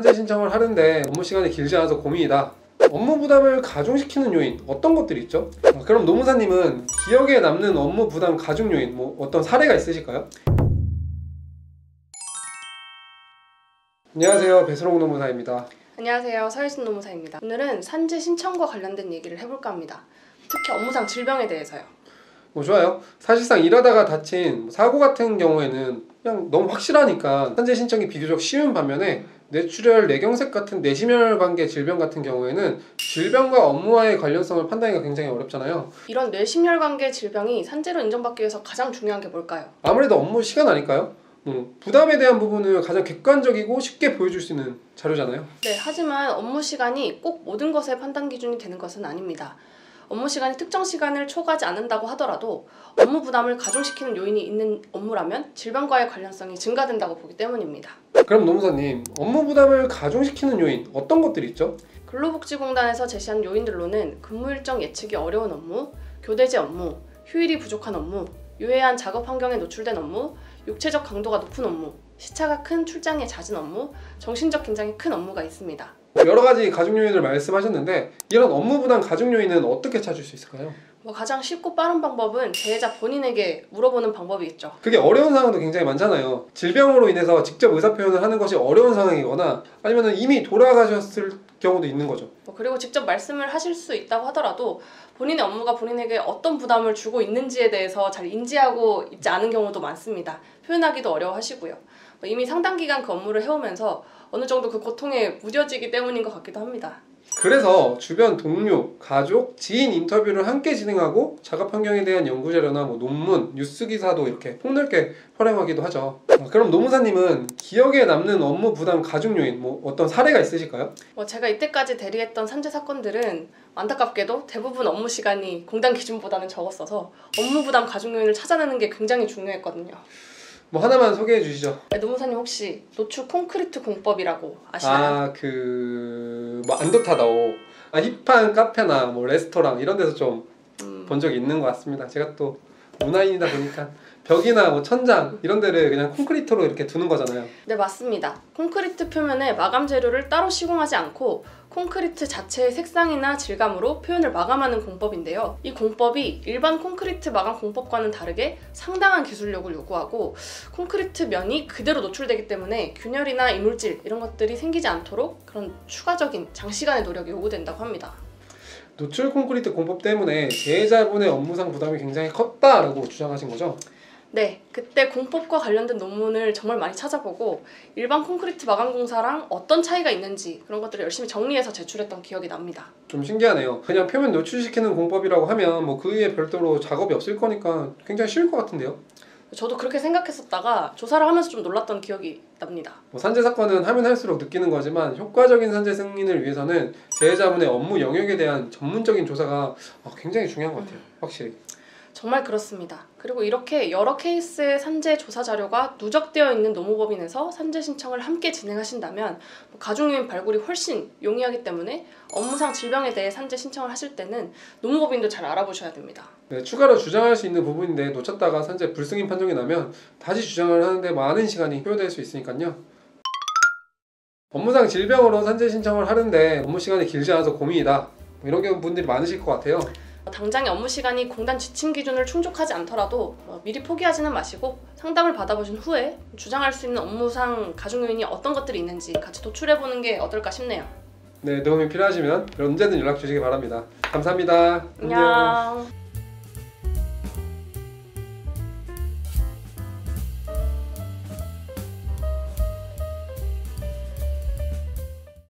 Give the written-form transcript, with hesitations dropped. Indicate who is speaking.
Speaker 1: 산재 신청을 하는데 업무 시간이 길지 않아서 고민이다. 업무 부담을 가중시키는 요인 어떤 것들이 있죠? 그럼 노무사님은 기억에 남는 업무 부담 가중 요인 어떤 사례가 있으실까요? 안녕하세요, 배수롱 노무사입니다.
Speaker 2: 안녕하세요, 서혜순 노무사입니다. 오늘은 산재 신청과 관련된 얘기를 해볼까 합니다. 특히 업무상 질병에 대해서요.
Speaker 1: 좋아요. 사실상 일하다가 다친 사고 같은 경우에는 그냥 너무 확실하니까 산재 신청이 비교적 쉬운 반면에 뇌출혈, 뇌경색 같은 뇌심혈관계 질병 같은 경우에는 질병과 업무와의 관련성을 판단하기가 굉장히 어렵잖아요.
Speaker 2: 이런 뇌심혈관계 질병이 산재로 인정받기 위해서 가장 중요한 게 뭘까요?
Speaker 1: 아무래도 업무 시간 아닐까요? 부담에 대한 부분을 가장 객관적이고 쉽게 보여줄 수 있는 자료잖아요.
Speaker 2: 네, 하지만 업무 시간이 꼭 모든 것의 판단 기준이 되는 것은 아닙니다. 업무 시간이 특정 시간을 초과하지 않는다고 하더라도 업무 부담을 가중시키는 요인이 있는 업무라면 질병과의 관련성이 증가된다고 보기 때문입니다.
Speaker 1: 그럼 노무사님, 업무 부담을 가중시키는 요인 어떤 것들이 있죠?
Speaker 2: 근로복지공단에서 제시한 요인들로는 근무 일정 예측이 어려운 업무, 교대제 업무, 휴일이 부족한 업무, 유해한 작업 환경에 노출된 업무, 육체적 강도가 높은 업무, 시차가 큰 출장에 잦은 업무, 정신적 긴장이 큰 업무가 있습니다.
Speaker 1: 여러 가지 가중 요인을 말씀하셨는데 이런 업무 부담 가중 요인은 어떻게 찾을 수 있을까요?
Speaker 2: 가장 쉽고 빠른 방법은 재해자 본인에게 물어보는 방법이 있죠.
Speaker 1: 그게 어려운 상황도 굉장히 많잖아요. 질병으로 인해서 직접 의사표현을 하는 것이 어려운 상황이거나 아니면 이미 돌아가셨을 경우도 있는 거죠.
Speaker 2: 그리고 직접 말씀을 하실 수 있다고 하더라도 본인의 업무가 본인에게 어떤 부담을 주고 있는지에 대해서 잘 인지하고 있지 않은 경우도 많습니다. 표현하기도 어려워하시고요. 이미 상당 기간 그 업무를 해오면서 어느 정도 그 고통에 무뎌지기 때문인 것 같기도 합니다.
Speaker 1: 그래서 주변 동료, 가족, 지인 인터뷰를 함께 진행하고 작업 환경에 대한 연구 자료나 논문, 뉴스 기사도 이렇게 폭넓게 활용하기도 하죠. 그럼 노무사님은 기억에 남는 업무 부담 가중 요인 어떤 사례가 있으실까요?
Speaker 2: 제가 이때까지 대리했던 산재 사건들은 안타깝게도 대부분 업무 시간이 공단 기준보다는 적었어서 업무 부담 가중 요인을 찾아내는 게 굉장히 중요했거든요.
Speaker 1: 하나만 소개해 주시죠.
Speaker 2: 노무사님 혹시 노출 콘크리트 공법이라고 아시나요?
Speaker 1: 안도타다오. 힙한 카페나 레스토랑 이런 데서 좀 본 적이 있는 것 같습니다. 제가 또 문화인이다 보니까 벽이나 천장 이런 데를 그냥 콘크리트로 이렇게 두는 거잖아요.
Speaker 2: 네, 맞습니다. 콘크리트 표면에 마감 재료를 따로 시공하지 않고 콘크리트 자체의 색상이나 질감으로 표현을 마감하는 공법인데요. 이 공법이 일반 콘크리트 마감 공법과는 다르게 상당한 기술력을 요구하고 콘크리트 면이 그대로 노출되기 때문에 균열이나 이물질 이런 것들이 생기지 않도록 그런 추가적인 장시간의 노력이 요구된다고 합니다.
Speaker 1: 노출 콘크리트 공법 때문에 재해자분의 업무상 부담이 굉장히 컸다라고 주장하신 거죠?
Speaker 2: 네, 그때 공법과 관련된 논문을 정말 많이 찾아보고 일반 콘크리트 마감 공사랑 어떤 차이가 있는지 그런 것들을 열심히 정리해서 제출했던 기억이 납니다.
Speaker 1: 좀 신기하네요. 그냥 표면 노출시키는 공법이라고 하면 그 위에 별도로 작업이 없을 거니까 굉장히 쉬울 것 같은데요?
Speaker 2: 저도 그렇게 생각했었다가 조사를 하면서 좀 놀랐던 기억이 납니다.
Speaker 1: 산재 사건은 하면 할수록 느끼는 거지만 효과적인 산재 승인을 위해서는 재해자분의 업무 영역에 대한 전문적인 조사가 굉장히 중요한 것 같아요. 확실히.
Speaker 2: 정말 그렇습니다. 그리고 이렇게 여러 케이스의 산재 조사 자료가 누적되어 있는 노무법인에서 산재 신청을 함께 진행하신다면 가중요인 발굴이 훨씬 용이하기 때문에 업무상 질병에 대해 산재 신청을 하실 때는 노무법인도 잘 알아보셔야 됩니다.
Speaker 1: 네, 추가로 주장할 수 있는 부분인데 놓쳤다가 산재 불승인 판정이 나면 다시 주장을 하는데 많은 시간이 소요될 수 있으니까요. 업무상 질병으로 산재 신청을 하는데 업무 시간이 길지 않아서 고민이다. 이런 분들이 많으실 것 같아요.
Speaker 2: 당장의 업무 시간이 공단 지침 기준을 충족하지 않더라도 미리 포기하지는 마시고 상담을 받아보신 후에 주장할 수 있는 업무상 가중 요인이 어떤 것들이 있는지 같이 도출해보는 게 어떨까 싶네요.
Speaker 1: 네, 도움이 필요하시면 언제든 연락 주시기 바랍니다. 감사합니다.
Speaker 2: 안녕.